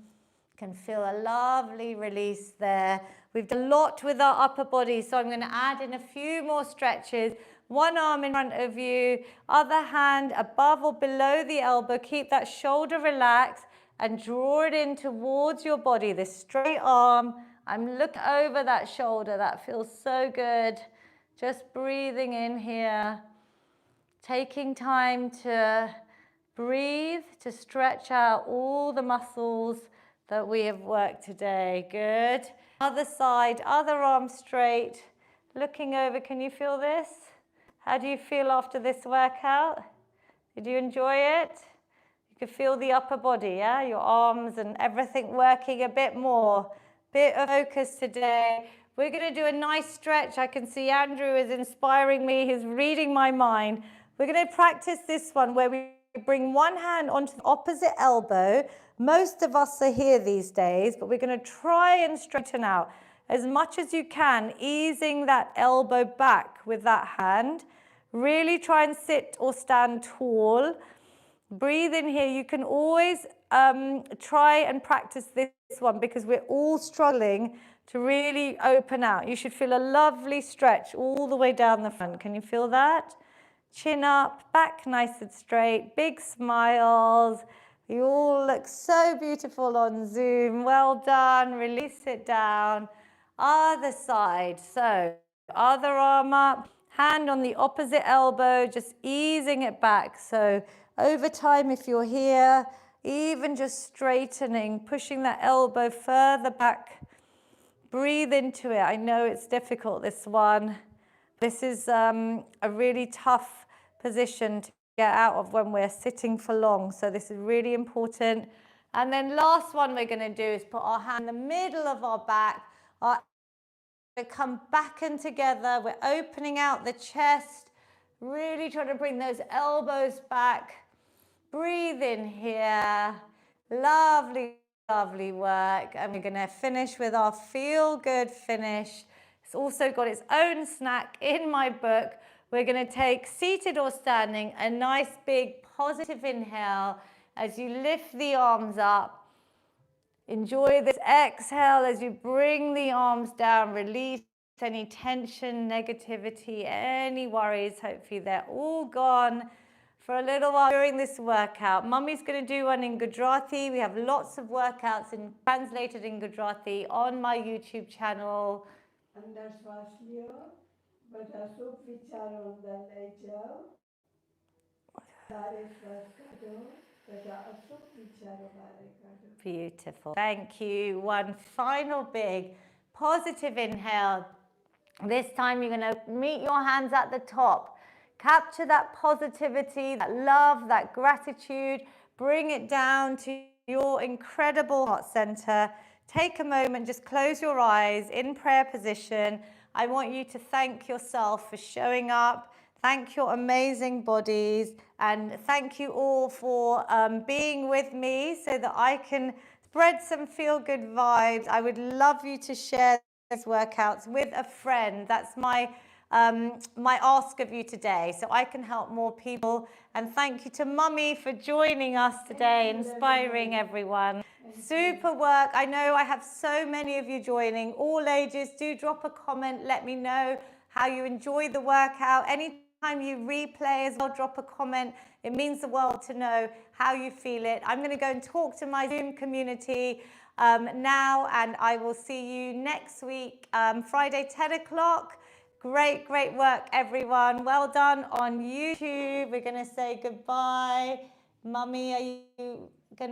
can feel a lovely release there. We've done a lot with our upper body, so I'm going to add in a few more stretches. One arm in front of you, other hand above or below the elbow. Keep that shoulder relaxed and draw it in towards your body, this straight arm. I'm looking over that shoulder. That feels so good. Just breathing in here. Taking time to breathe, to stretch out all the muscles that we have worked today. Good. Other side, other arm straight. Looking over, can you feel this? How do you feel after this workout? Did you enjoy it? You can feel the upper body, yeah? Your arms and everything working a bit more. Bit of focus today. We're going to do a nice stretch. I can see Andrew is inspiring me. He's reading my mind. We're going to practice this one where we bring one hand onto the opposite elbow. Most of us are here these days, but we're going to try and straighten out as much as you can, easing that elbow back with that hand. Really try and sit or stand tall. Breathe in here. You can always try and practice this one because we're all struggling to really open out. You should feel a lovely stretch all the way down the front. Can you feel that? Chin up, back nice and straight, big smiles. You all look so beautiful on Zoom. Well done. Release it down. Other side. So, other arm up, hand on the opposite elbow, just easing it back. So, over time, if you're here, even just straightening, pushing that elbow further back. Breathe into it. I know it's difficult, this one. This is a really tough position to get out of when we're sitting for long. So this is really important. And then last one we're going to do is put our hand in the middle of our back. We come back and together. We're opening out the chest. Really trying to bring those elbows back. Breathe in here. Lovely, lovely work. And we're going to finish with our feel good finish. It's also got its own snack in my book. We're going to take, seated or standing, a nice big positive inhale as you lift the arms up. Enjoy this exhale as you bring the arms down. Release any tension, negativity, any worries. Hopefully they're all gone for a little while during this workout. Mummy's going to do one in Gujarati. We have lots of workouts translated in Gujarati on my YouTube channel. અંદર શ્વાસ લ્યો, બધા સુખ વિચારો અંદર લઈ જાઓ, બારે શ્વાસ કાઢો, બધા અસુખ વિચારો બારે કાઢો. Beautiful. Thank you. One final big positive inhale. This time you're going to meet your hands at the top. Capture that positivity, that love, that gratitude. Bring it down to your incredible heart center. Take a moment, just close your eyes in prayer position. I want you to thank yourself for showing up. Thank your amazing bodies. And thank you all for being with me so that I can spread some feel-good vibes. I would love you to share these workouts with a friend. That's my ask of you today, so I can help more people. And thank you to Mummy for joining us today, inspiring everyone. Super work. I know I have so many of you joining, all ages. Do drop a comment. Let me know how you enjoy the workout. Anytime you replay as well, drop a comment. It means the world to know how you feel it. I'm going to go and talk to my Zoom community now, and I will see you next week, Friday, 10 o'clock. Great, great work, everyone. Well done on YouTube. We're going to say goodbye. Mummy, are you going to